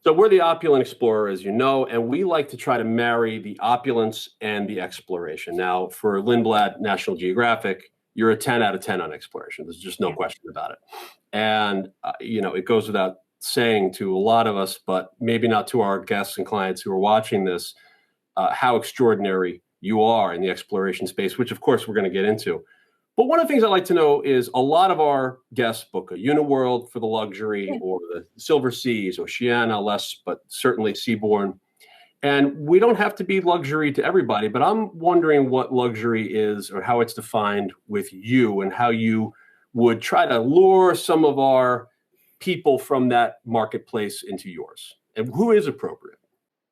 So we're the Opulent Explorer, as you know, and we like to try to marry the opulence and the exploration. Now, for Lindblad National Geographic, you're a 10 out of 10 on exploration. There's just no question about it. And, it goes without saying to a lot of us, but maybe not to our guests and clients who are watching this, how extraordinary you are in the exploration space, which, of course, we're going to get into. But one of the things I'd like to know is a lot of our guests book a Uniworld for the luxury or the Silver Seas, Oceania, less, but certainly Seabourn. And we don't have to be luxury to everybody, but I'm wondering what luxury is or how it's defined with you and how you would try to lure some of our people from that marketplace into yours and who is appropriate.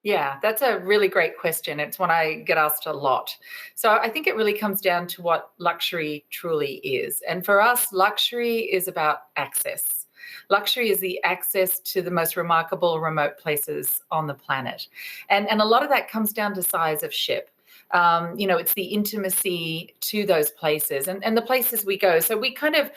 Yeah, that's a really great question. It's one I get asked a lot. So I think it really comes down to what luxury truly is. And for us, luxury is about access. Luxury is the access to the most remarkable remote places on the planet. And a lot of that comes down to size of ship. It's the intimacy to those places and the places we go. So we kind of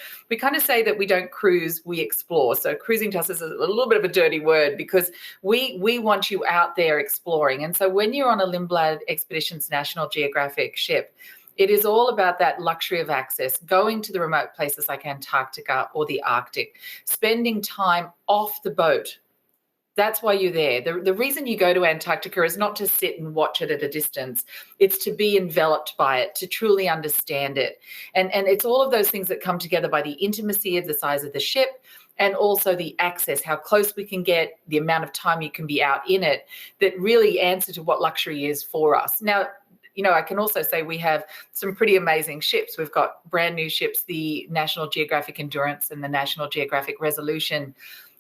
say that we don't cruise, we explore. So cruising to us is a little bit of a dirty word because we want you out there exploring. And so when you're on a Lindblad Expeditions National Geographic ship, it is all about that luxury of access, going to the remote places like Antarctica or the Arctic, spending time off the boat. That's why you're there. The reason you go to Antarctica is not to sit and watch it at a distance. It's to be enveloped by it, to truly understand it. And it's all of those things that come together by the intimacy of the size of the ship and also the access, how close we can get, the amount of time you can be out in it, that really answer to what luxury is for us. Now, I can also say we have some pretty amazing ships. We've got brand new ships, the National Geographic Endurance and the National Geographic Resolution,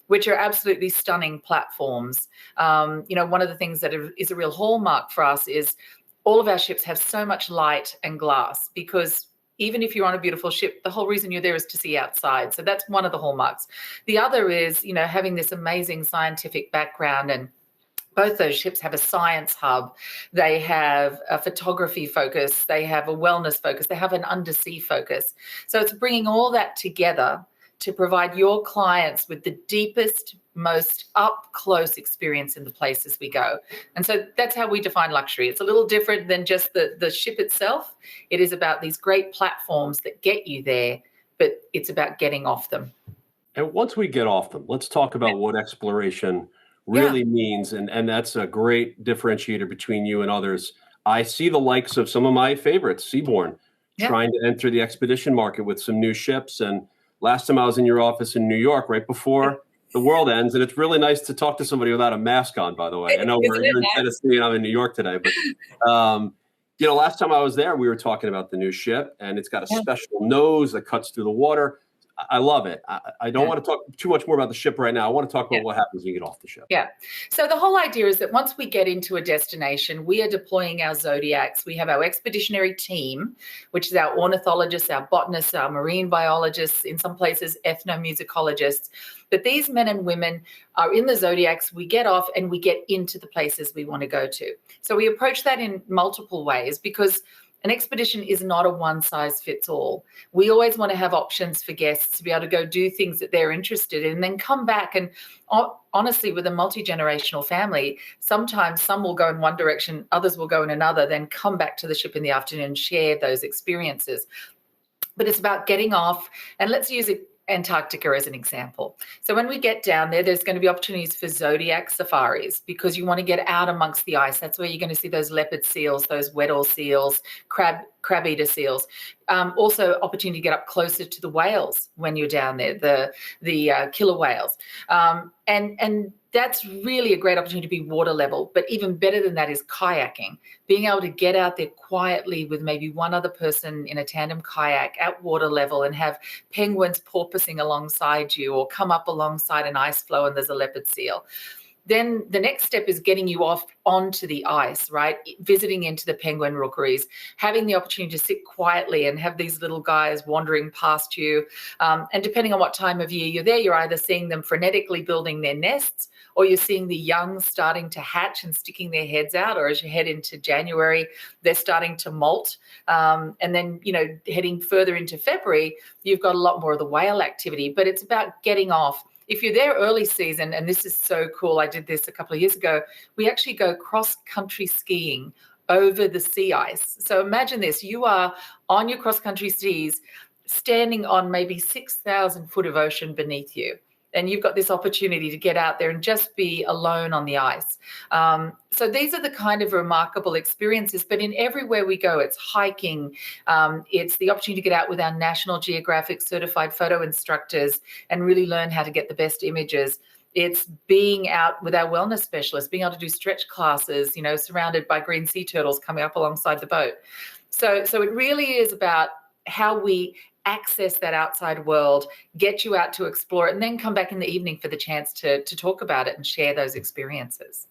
which are absolutely stunning platforms. One of the things that is a real hallmark for us is all of our ships have so much light and glass because even if you're on a beautiful ship, the whole reason you're there is to see outside. So that's one of the hallmarks. The other is, having this amazing scientific background, and both those ships have a science hub. They have a photography focus. They have a wellness focus. They have an undersea focus. So it's bringing all that together to provide your clients with the deepest, most up-close experience in the places we go. And so that's how we define luxury. It's a little different than just the ship itself. It is about these great platforms that get you there, but it's about getting off them. And once we get off them, let's talk about what exploration really means. And that's a great differentiator between you and others. I see the likes of some of my favorites, Seabourn, trying to enter the expedition market with some new ships. And last time I was in your office in New York, right before the world ends, and it's really nice to talk to somebody without a mask on, by the way. I know you're in Tennessee and I'm in New York today, but last time I was there, we were talking about the new ship, and it's got a special nose that cuts through the water. I love it. I don't want to talk too much more about the ship right now. I want to talk about what happens when you get off the ship. Yeah. So the whole idea is that once we get into a destination, we are deploying our zodiacs. We have our expeditionary team, which is our ornithologists, our botanists, our marine biologists, in some places ethnomusicologists. But these men and women are in the zodiacs. We get off and we get into the places we want to go to. So we approach that in multiple ways because an expedition is not a one-size-fits-all. We always want to have options for guests to be able to go do things that they're interested in and then come back. And honestly, with a multi-generational family, sometimes some will go in one direction, others will go in another, then come back to the ship in the afternoon and share those experiences. But it's about getting off, and let's use Antarctica as an example. So when we get down there, there's going to be opportunities for zodiac safaris because you want to get out amongst the ice. That's where you're going to see those leopard seals, those Weddell seals, crab-eater seals. Also, opportunity to get up closer to the whales when you're down there, the killer whales. And that's really a great opportunity to be water level. But even better than that is kayaking, being able to get out there quietly with maybe one other person in a tandem kayak at water level and have penguins porpoising alongside you or come up alongside an ice floe and there's a leopard seal. Then the next step is getting you off onto the ice, right? Visiting into the penguin rookeries, having the opportunity to sit quietly and have these little guys wandering past you. And depending on what time of year you're there, you're either seeing them frenetically building their nests or you're seeing the young starting to hatch and sticking their heads out, or as you head into January, they're starting to molt. And then, heading further into February, you've got a lot more of the whale activity, but it's about getting off. if you're there early season, and this is so cool, I did this a couple of years ago, we actually go cross-country skiing over the sea ice. So imagine this, you are on your cross-country skis standing on maybe 6,000 foot of ocean beneath you. And you've got this opportunity to get out there and just be alone on the ice. So these are the kind of remarkable experiences, but in everywhere we go, it's hiking, it's the opportunity to get out with our National Geographic certified photo instructors and really learn how to get the best images. It's being out with our wellness specialists, being able to do stretch classes, you know, surrounded by green sea turtles coming up alongside the boat. So it really is about how we access that outside world, get you out to explore it, and then come back in the evening for the chance to talk about it and share those experiences.